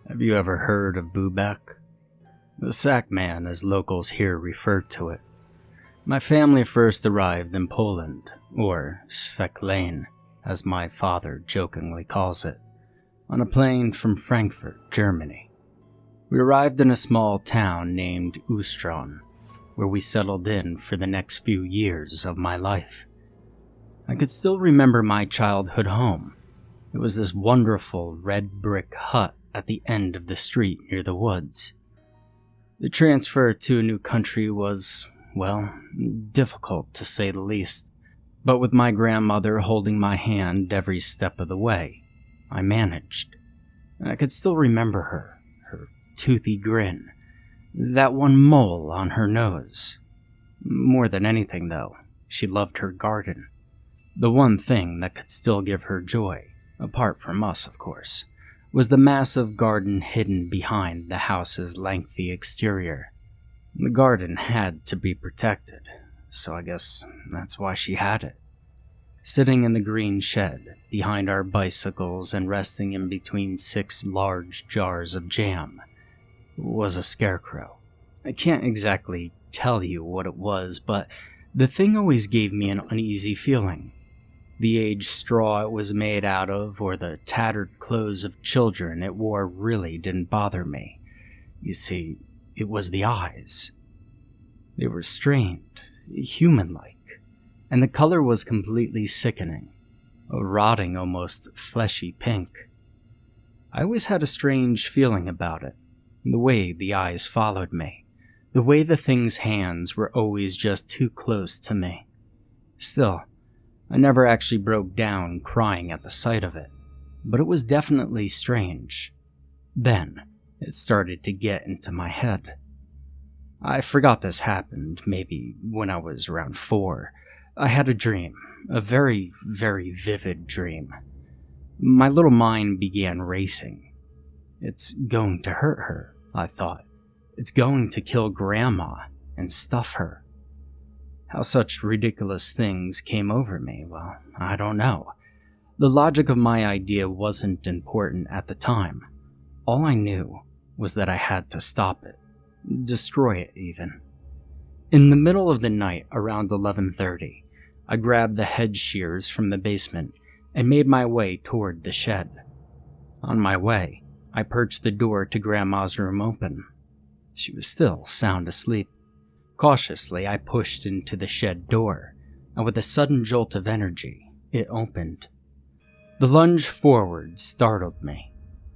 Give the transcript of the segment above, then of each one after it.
Have you ever heard of Bubak? The sack man, as locals here refer to it. My family first arrived in Poland, or Svetlane, as my father jokingly calls it, on a plane from Frankfurt, Germany. We arrived in a small town named Ustron, where we settled in for the next few years of my life. I could still remember my childhood home. It was this wonderful red brick hut at the end of the street near the woods. The transfer to a new country was, well, difficult to say the least, but with my grandmother holding my hand every step of the way, I managed. I could still remember her toothy grin, that one mole on her nose. More than anything, though, she loved her garden. The one thing that could still give her joy, apart from us, of course, was the massive garden hidden behind the house's lengthy exterior. The garden had to be protected, so I guess that's why she had it. Sitting in the green shed, behind our bicycles and resting in between 6 large jars of jam, was a scarecrow. I can't exactly tell you what it was, but the thing always gave me an uneasy feeling. The aged straw it was made out of, or the tattered clothes of children it wore really didn't bother me. You see, it was the eyes. They were strained, human-like, and the color was completely sickening, a rotting, almost fleshy pink. I always had a strange feeling about it, the way the eyes followed me, the way the thing's hands were always just too close to me. Still, I never actually broke down crying at the sight of it, but it was definitely strange. Then, it started to get into my head. I forgot this happened, maybe when I was around 4. I had a dream, a very, very vivid dream. My little mind began racing. It's going to hurt her, I thought. It's going to kill Grandma and stuff her. How such ridiculous things came over me, well, I don't know. The logic of my idea wasn't important at the time. All I knew was that I had to stop it. Destroy it, even. In the middle of the night, around 11:30, I grabbed the head shears from the basement and made my way toward the shed. On my way, I perched the door to Grandma's room open. She was still sound asleep. Cautiously, I pushed into the shed door, and with a sudden jolt of energy, it opened. The lunge forward startled me.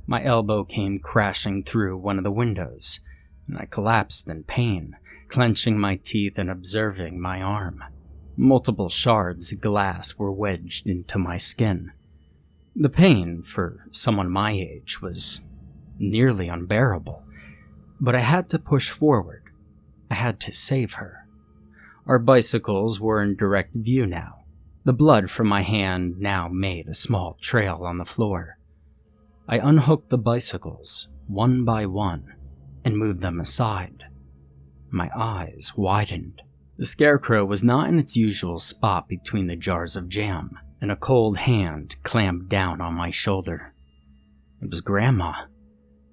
My elbow came crashing through one of the windows, and I collapsed in pain, clenching my teeth and observing my arm. Multiple shards of glass were wedged into my skin. The pain, for someone my age, was nearly unbearable, but I had to push forward. I had to save her. Our bicycles were in direct view now. The blood from my hand now made a small trail on the floor. I unhooked the bicycles, one by one, and moved them aside. My eyes widened. The scarecrow was not in its usual spot between the jars of jam, and a cold hand clamped down on my shoulder. It was Grandma.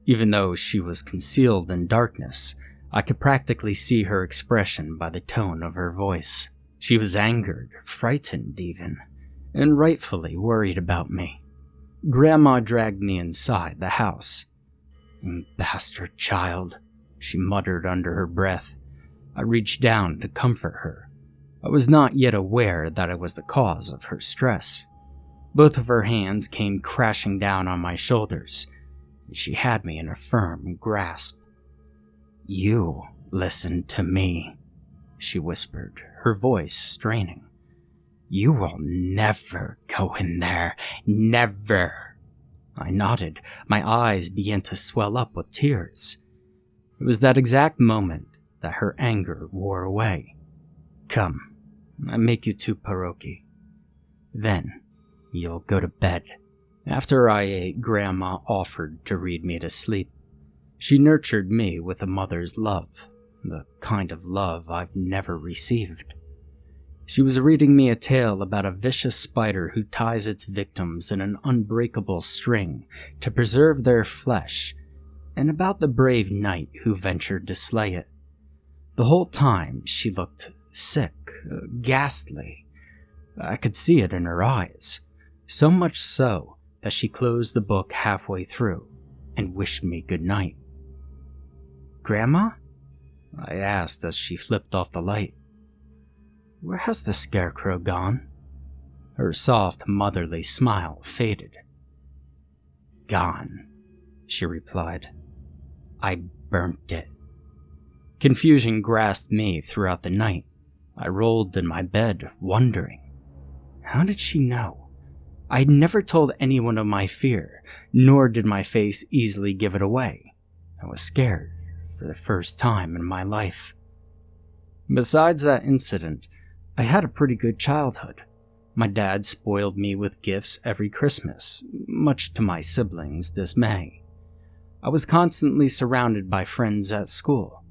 Even though she was concealed in darkness, I could practically see her expression by the tone of her voice. She was angered, frightened even, and rightfully worried about me. Grandma dragged me inside the house. "Bastard child," she muttered under her breath. I reached down to comfort her. I was not yet aware that I was the cause of her stress. Both of her hands came crashing down on my shoulders, and she had me in a firm grasp. "You listen to me," she whispered, her voice straining. "You will never go in there. Never." I nodded. My eyes began to swell up with tears. It was that exact moment that her anger wore away. "Come, I make you 2 pierogi. Then you'll go to bed." After I ate, Grandma offered to read me to sleep. She nurtured me with a mother's love, the kind of love I've never received. She was reading me a tale about a vicious spider who ties its victims in an unbreakable string to preserve their flesh, and about the brave knight who ventured to slay it. The whole time she looked sick, ghastly. I could see it in her eyes, so much so that she closed the book halfway through and wished me good night. "Grandma?" I asked as she flipped off the light. "Where has the scarecrow gone?" Her soft, motherly smile faded. "Gone," she replied. "I burnt it." Confusion grasped me throughout the night. I rolled in my bed, wondering. How did she know? I had never told anyone of my fear, nor did my face easily give it away. I was scared for the first time in my life. Besides that incident, I had a pretty good childhood. My dad spoiled me with gifts every Christmas, much to my siblings' dismay. I was constantly surrounded by friends at school.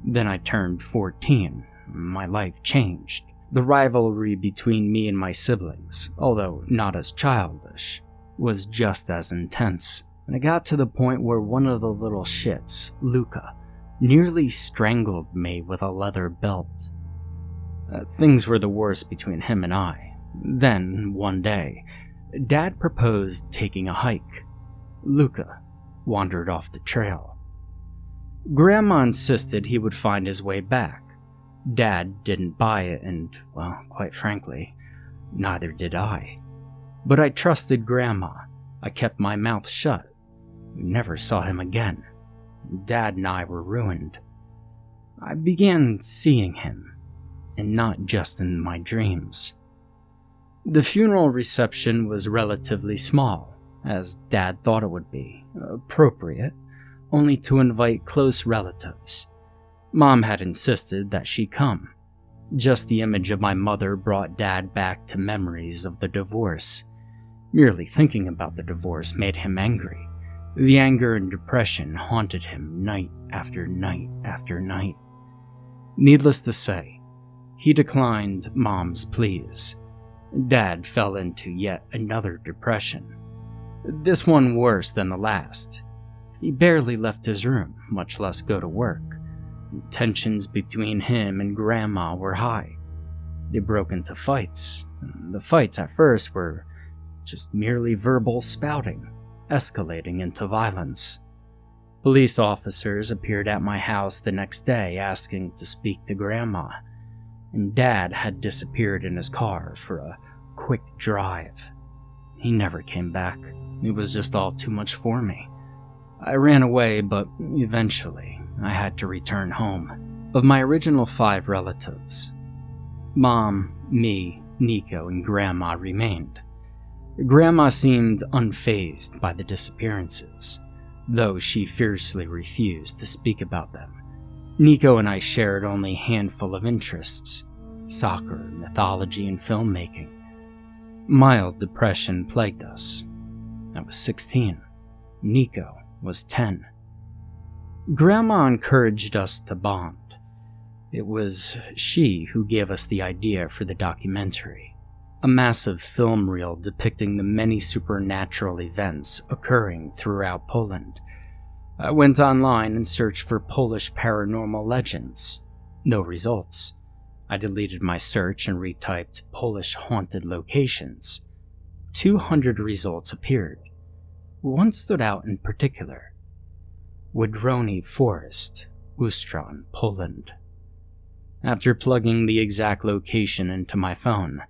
Then I turned 14. My life changed. The rivalry between me and my siblings, although not as childish, was just as intense. And I got to the point where one of the little shits, Luca, nearly strangled me with a leather belt. Things were the worst between him and I. Then, one day, Dad proposed taking a hike. Luca wandered off the trail. Grandma insisted he would find his way back. Dad didn't buy it and, well, quite frankly, neither did I. But I trusted Grandma. I kept my mouth shut. We never saw him again. Dad and I were ruined. I began seeing him, and not just in my dreams. The funeral reception was relatively small, as Dad thought it would be, appropriate, only to invite close relatives. Mom had insisted that she come. Just the image of my mother brought Dad back to memories of the divorce. Merely thinking about the divorce made him angry. The anger and depression haunted him night after night after night. Needless to say, he declined Mom's pleas. Dad fell into yet another depression. This one worse than the last. He barely left his room, much less go to work. Tensions between him and Grandma were high. They broke into fights. The fights at first were just merely verbal spouting, escalating into violence. Police officers appeared at my house the next day asking to speak to Grandma, and Dad had disappeared in his car for a quick drive. He never came back. It was just all too much for me. I ran away, but eventually I had to return home. Of my original 5 relatives, Mom, me, Nico, and Grandma remained. Grandma seemed unfazed by the disappearances, though she fiercely refused to speak about them. Nico and I shared only a handful of interests: soccer, mythology, and filmmaking. Mild depression plagued us. I was 16. Nico was 10. Grandma encouraged us to bond. It was she who gave us the idea for the documentary, a massive film reel depicting the many supernatural events occurring throughout Poland. I went online and searched for Polish paranormal legends. No results. I deleted my search and retyped Polish haunted locations. 200 results appeared. One stood out in particular: Wodrony Forest, Ustron, Poland. After plugging the exact location into my phone,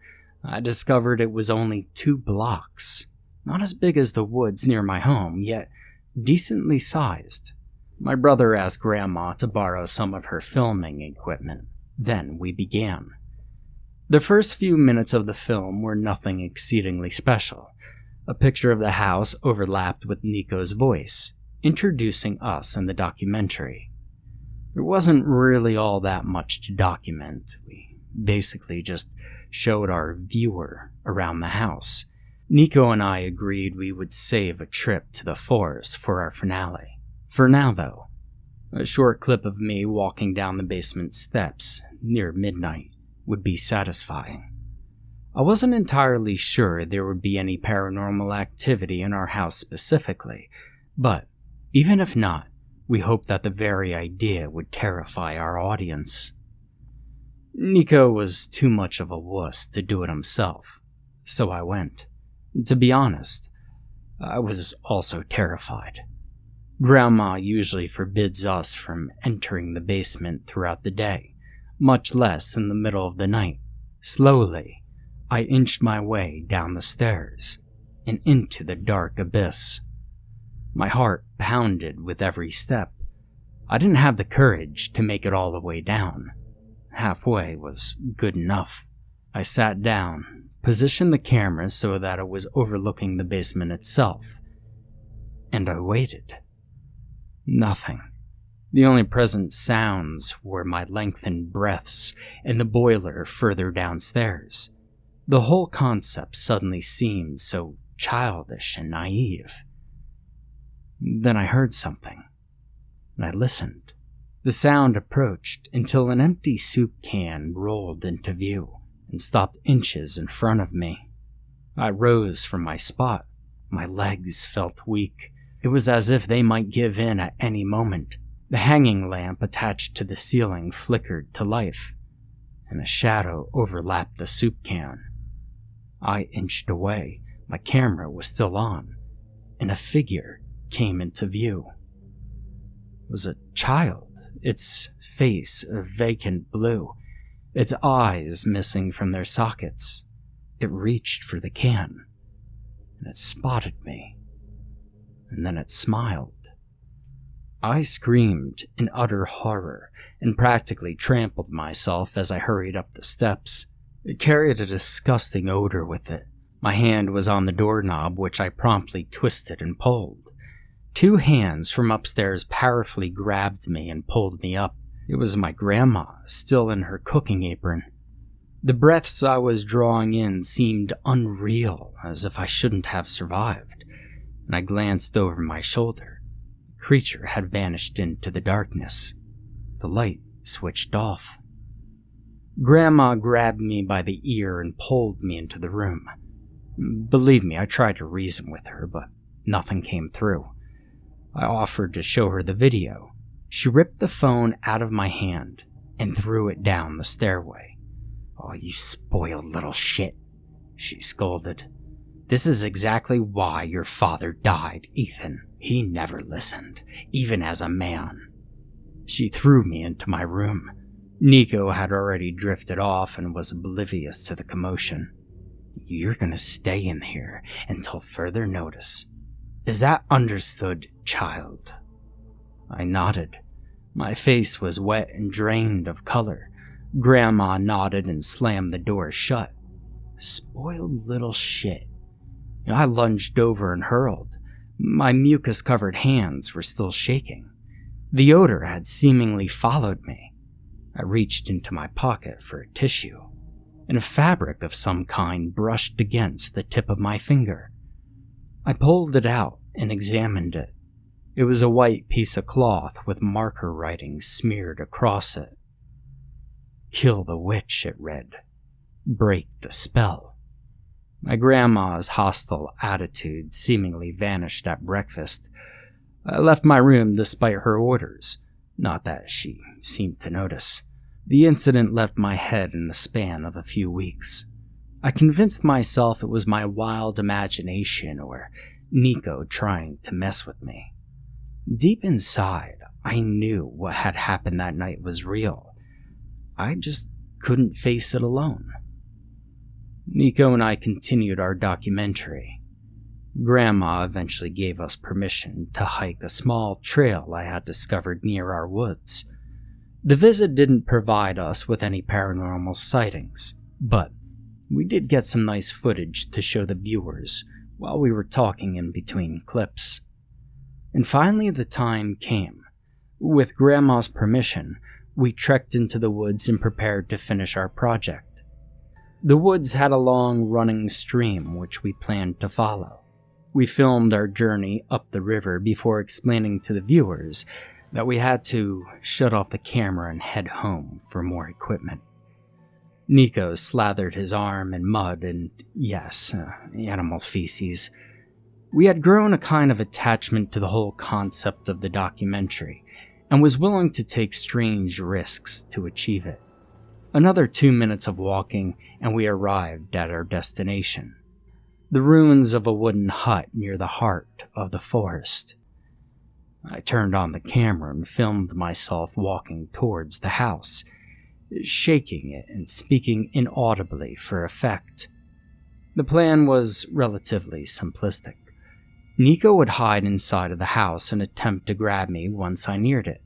I discovered it was only 2 blocks, not as big as the woods near my home, yet decently sized. My brother asked Grandma to borrow some of her filming equipment. Then we began. The first few minutes of the film were nothing exceedingly special. A picture of the house overlapped with Nico's voice, introducing us in the documentary. There wasn't really all that much to document. We basically just showed our viewer around the house. Nico and I agreed we would save a trip to the forest for our finale. For now, though, a short clip of me walking down the basement steps near midnight would be satisfying. I wasn't entirely sure there would be any paranormal activity in our house specifically, but even if not, We hoped that the very idea would terrify our audience. Nico was too much of a wuss to do it himself, so I went. To be honest, I was also terrified. Grandma usually forbids us from entering the basement throughout the day, much less in the middle of the night. Slowly, I inched my way down the stairs and into the dark abyss. My heart pounded with every step. I didn't have the courage to make it all the way down. Halfway was good enough. I sat down, positioned the camera so that it was overlooking the basement itself, and I waited. Nothing. The only present sounds were my lengthened breaths and the boiler further downstairs. The whole concept suddenly seemed so childish and naive. Then I heard something, and I listened. The sound approached until an empty soup can rolled into view and stopped inches in front of me. I rose from my spot. My legs felt weak. It was as if they might give in at any moment. The hanging lamp attached to the ceiling flickered to life, and a shadow overlapped the soup can. I inched away. My camera was still on, and a figure came into view. It was a child, its face a vacant blue, its eyes missing from their sockets. It reached for the can, and it spotted me, and then it smiled. I screamed in utter horror and practically trampled myself as I hurried up the steps. It carried a disgusting odor with it. My hand was on the doorknob, which I promptly twisted and pulled. Two hands from upstairs powerfully grabbed me and pulled me up. It was my grandma, still in her cooking apron. The breaths I was drawing in seemed unreal, as if I shouldn't have survived, and I glanced over my shoulder. The creature had vanished into the darkness. The light switched off. Grandma grabbed me by the ear and pulled me into the room. Believe me, I tried to reason with her, but nothing came through. I offered to show her the video. She ripped the phone out of my hand and threw it down the stairway. "Oh, you spoiled little shit," she scolded. "This is exactly why your father died, Ethan. He never listened, even as a man." She threw me into my room. Nico had already drifted off and was oblivious to the commotion. "You're gonna stay in here until further notice. Is that understood, child?" I nodded. My face was wet and drained of color. Grandma nodded and slammed the door shut. Spoiled little shit. I lunged over and hurled. My mucus-covered hands were still shaking. The odor had seemingly followed me. I reached into my pocket for a tissue, and a fabric of some kind brushed against the tip of my finger. I pulled it out and examined it. It was a white piece of cloth with marker writing smeared across it. "Kill the witch," it read. "Break the spell." My grandma's hostile attitude seemingly vanished at breakfast. I left my room despite her orders, not that she seemed to notice. The incident left my head in the span of a few weeks. I convinced myself it was my wild imagination or Nico trying to mess with me. Deep inside, I knew what had happened that night was real. I just couldn't face it alone. Nico and I continued our documentary. Grandma eventually gave us permission to hike a small trail I had discovered near our woods. The visit didn't provide us with any paranormal sightings, but we did get some nice footage to show the viewers while we were talking in between clips. And finally the time came. With Grandma's permission, we trekked into the woods and prepared to finish our project. The woods had a long running stream which we planned to follow. We filmed our journey up the river before explaining to the viewers that we had to shut off the camera and head home for more equipment. Nico slathered his arm in mud and, yes, animal feces. We had grown a kind of attachment to the whole concept of the documentary, and was willing to take strange risks to achieve it. Another 2 minutes of walking, and we arrived at our destination. The ruins of a wooden hut near the heart of the forest. I turned on the camera and filmed myself walking towards the house, shaking it and speaking inaudibly for effect. The plan was relatively simplistic. Nico would hide inside of the house and attempt to grab me once I neared it,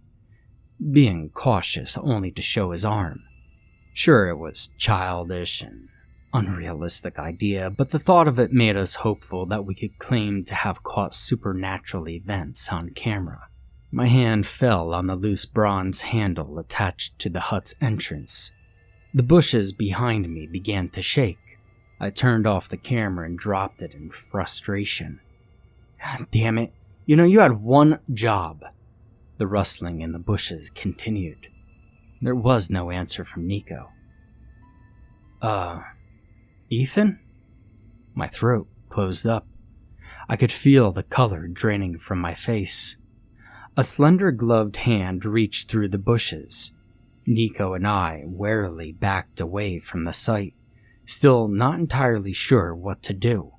being cautious only to show his arm. Sure, it was childish and unrealistic idea, but the thought of it made us hopeful that we could claim to have caught supernatural events on camera. My hand fell on the loose bronze handle attached to the hut's entrance. The bushes behind me began to shake. I turned off the camera and dropped it in frustration. God damn it. You had one job. The rustling in the bushes continued. There was no answer from Nico. Ethan? My throat closed up. I could feel the color draining from my face. A slender gloved hand reached through the bushes. Nico and I warily backed away from the sight, still not entirely sure what to do.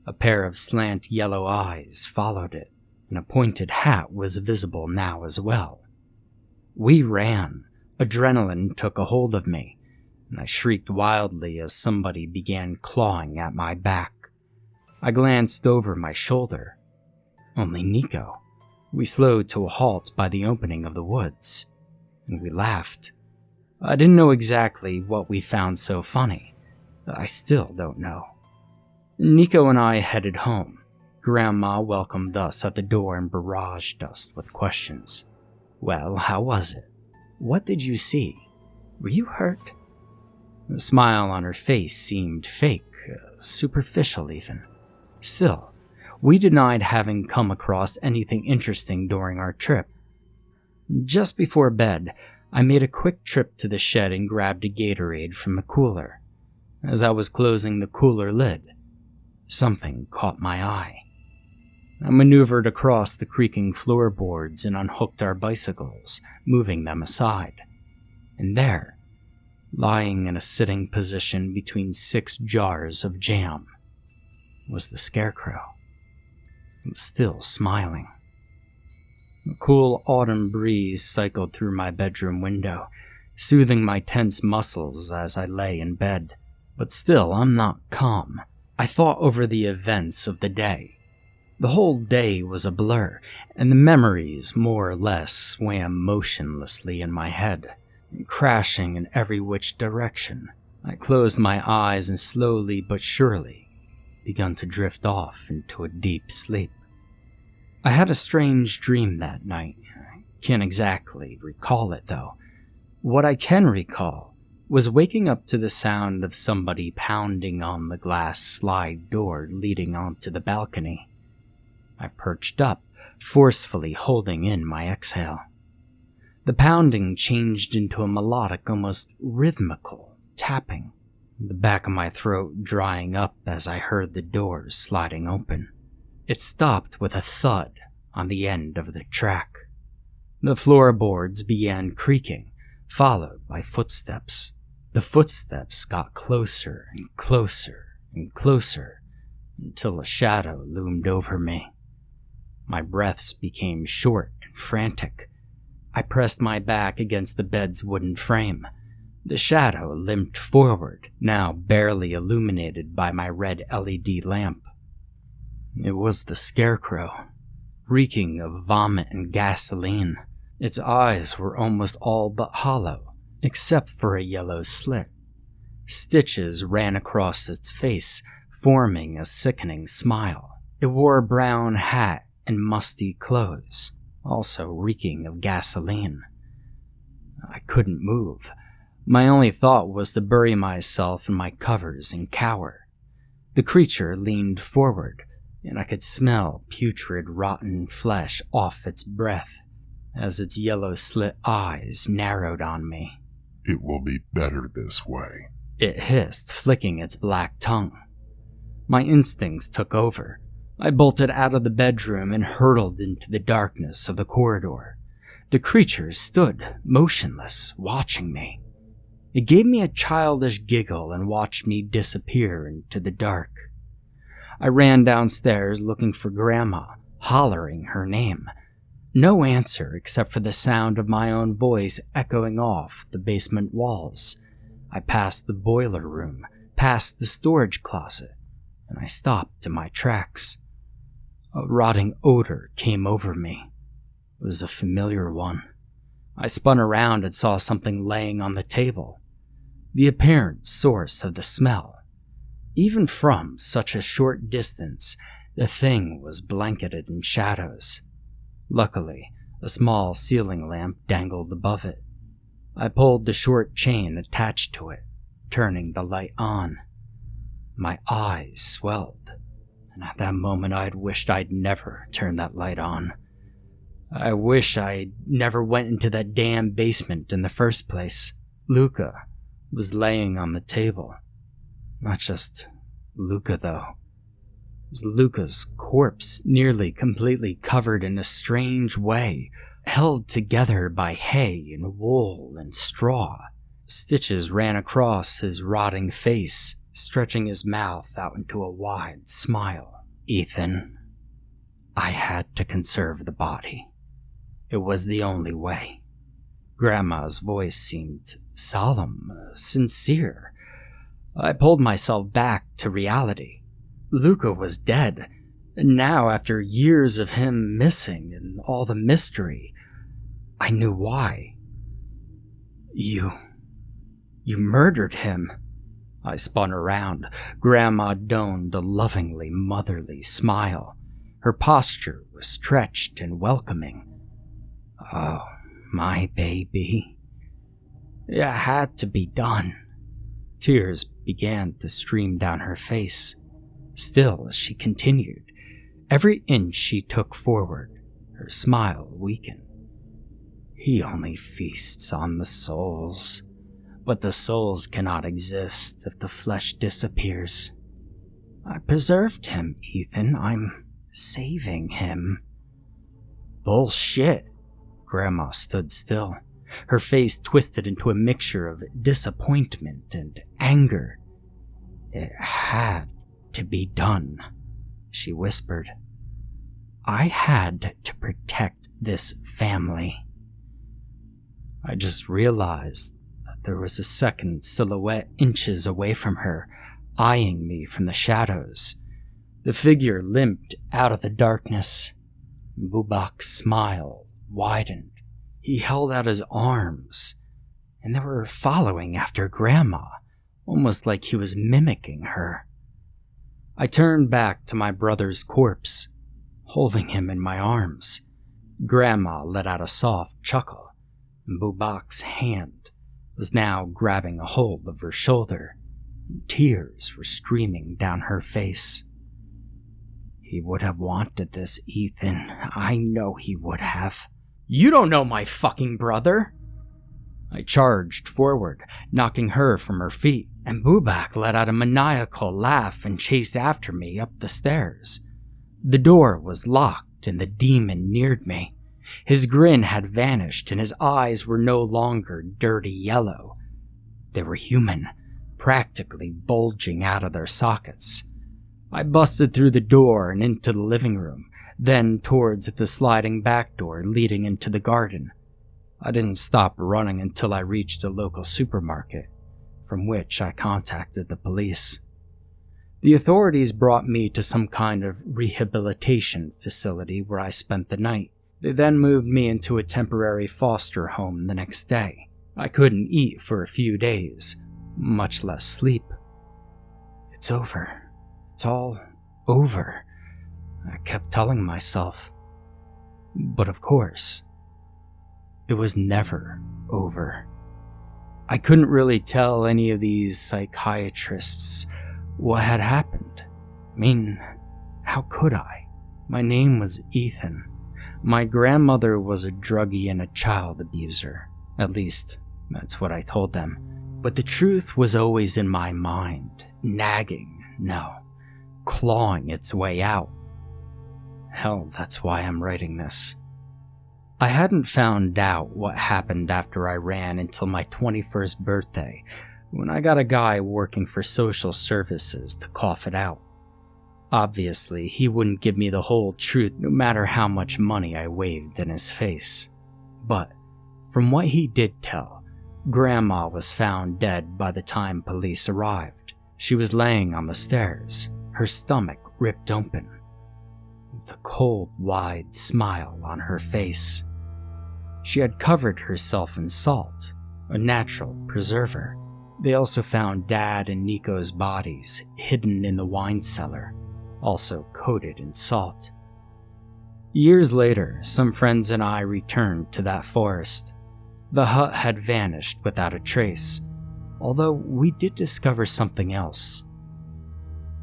A pair of slant yellow eyes followed it, and a pointed hat was visible now as well. We ran. Adrenaline took a hold of me, and I shrieked wildly as somebody began clawing at my back. I glanced over my shoulder. Only Nico. We slowed to a halt by the opening of the woods, and we laughed. I didn't know exactly what we found so funny. I still don't know. Nico and I headed home. Grandma welcomed us at the door and barraged us with questions. Well, how was it? What did you see? Were you hurt? The smile on her face seemed fake, superficial even. Still, we denied having come across anything interesting during our trip. Just before bed, I made a quick trip to the shed and grabbed a Gatorade from the cooler. As I was closing the cooler lid, something caught my eye. I maneuvered across the creaking floorboards and unhooked our bicycles, moving them aside. And there, lying in a sitting position between 6 jars of jam, was the scarecrow. It was still smiling. A cool autumn breeze cycled through my bedroom window, soothing my tense muscles as I lay in bed. But still, I'm not calm. I thought over the events of the day. The whole day was a blur, and the memories more or less swam motionlessly in my head, crashing in every which direction. I closed my eyes and slowly but surely begun to drift off into a deep sleep. I had a strange dream that night. I can't exactly recall it though. What I can recall was waking up to the sound of somebody pounding on the glass slide door leading onto the balcony. I perched up, forcefully holding in my exhale. The pounding changed into a melodic, almost rhythmical tapping, the back of my throat drying up as I heard the doors sliding open. It stopped with a thud on the end of the track. The floorboards began creaking, followed by footsteps. The footsteps got closer and closer and closer until a shadow loomed over me. My breaths became short and frantic. I pressed my back against the bed's wooden frame. The shadow limped forward, now barely illuminated by my red LED lamp. It was the scarecrow, reeking of vomit and gasoline. Its eyes were almost all but hollow, except for a yellow slit. Stitches ran across its face, forming a sickening smile. It wore a brown hat and musty clothes, also reeking of gasoline. I couldn't move. My only thought was to bury myself in my covers and cower. The creature leaned forward, and I could smell putrid, rotten flesh off its breath as its yellow slit eyes narrowed on me. "It will be better this way," it hissed, flicking its black tongue. My instincts took over. I bolted out of the bedroom and hurtled into the darkness of the corridor. The creatures stood motionless, watching me. It gave me a childish giggle and watched me disappear into the dark. I ran downstairs looking for Grandma, hollering her name. No answer except for the sound of my own voice echoing off the basement walls. I passed the boiler room, past the storage closet, and I stopped in my tracks. A rotting odor came over me. It was a familiar one. I spun around and saw something laying on the table. The apparent source of the smell. Even from such a short distance, the thing was blanketed in shadows. Luckily, a small ceiling lamp dangled above it. I pulled the short chain attached to it, turning the light on. My eyes swelled, and at that moment I'd wished I'd never turned that light on. I wish I never went into that damn basement in the first place. Luca was laying on the table. Not just Luca, though. It was Luca's corpse, nearly completely covered in a strange way, held together by hay and wool and straw. Stitches ran across his rotting face, stretching his mouth out into a wide smile. Ethan, I had to conserve the body. It was the only way. Grandma's voice seemed solemn, sincere. I pulled myself back to reality. Luca was dead, and now, after years of him missing and all the mystery, I knew why. You murdered him. I spun around. Grandma donned a lovingly motherly smile. Her posture was stretched and welcoming. Oh, my baby. It had to be done. Tears began to stream down her face. Still, as she continued, every inch she took forward, her smile weakened. He only feasts on the souls, but the souls cannot exist if the flesh disappears. I preserved him, Ethan. I'm saving him. Bullshit. Grandma stood still, her face twisted into a mixture of disappointment and anger. It had to be done, she whispered. I had to protect this family. I just realized that there was a second silhouette inches away from her, eyeing me from the shadows. The figure limped out of the darkness. Bubak's smile widened. He held out his arms, and they were following after Grandma, almost like he was mimicking her. I turned back to my brother's corpse, holding him in my arms. Grandma let out a soft chuckle. Bubak's hand was now grabbing a hold of her shoulder. Tears were streaming down her face. He would have wanted this, Ethan. I know he would have. You don't know my fucking brother! I charged forward, knocking her from her feet, and Bubak let out a maniacal laugh and chased after me up the stairs. The door was locked and the demon neared me. His grin had vanished and his eyes were no longer dirty yellow. They were human, practically bulging out of their sockets. I busted through the door and into the living room, then towards the sliding back door leading into the garden. I didn't stop running until I reached a local supermarket, from which I contacted the police. The authorities brought me to some kind of rehabilitation facility where I spent the night. They then moved me into a temporary foster home the next day. I couldn't eat for a few days, much less sleep. It's over. It's all over, I kept telling myself. But of course, it was never over. I couldn't really tell any of these psychiatrists what had happened. I mean, how could I? My name was Ethan. My grandmother was a druggie and a child abuser. At least, that's what I told them. But the truth was always in my mind, nagging, no, clawing its way out. Hell, that's why I'm writing this. I hadn't found out what happened after I ran until my 21st birthday, when I got a guy working for social services to cough it out. Obviously, he wouldn't give me the whole truth no matter how much money I waved in his face. But from what he did tell, Grandma was found dead by the time police arrived. She was laying on the stairs, her stomach ripped open. The cold, wide smile on her face. She had covered herself in salt, a natural preserver. They also found Dad and Nico's bodies hidden in the wine cellar, also coated in salt. Years later, some friends and I returned to that forest. The hut had vanished without a trace, although we did discover something else.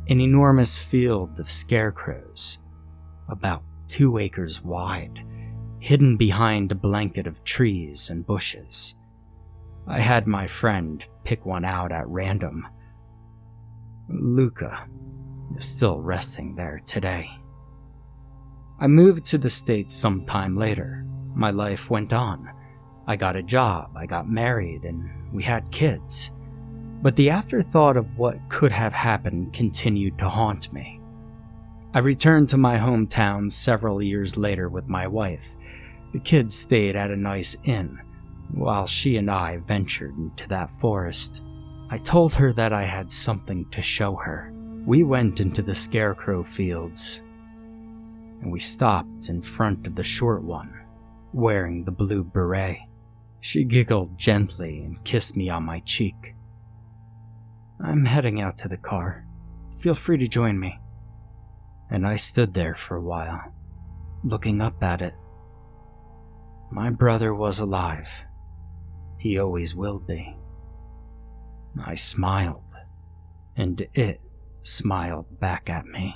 An enormous field of scarecrows, about 2 acres wide, hidden behind a blanket of trees and bushes. I had my friend pick one out at random. Luca is still resting there today. I moved to the States sometime later. My life went on. I got a job, I got married, and we had kids. But the afterthought of what could have happened continued to haunt me. I returned to my hometown several years later with my wife. The kids stayed at a nice inn, while she and I ventured into that forest. I told her that I had something to show her. We went into the scarecrow fields, and we stopped in front of the short one, wearing the blue beret. She giggled gently and kissed me on my cheek. "I'm heading out to the car. Feel free to join me." And I stood there for a while, looking up at it. My brother was alive. He always will be. I smiled, and it smiled back at me.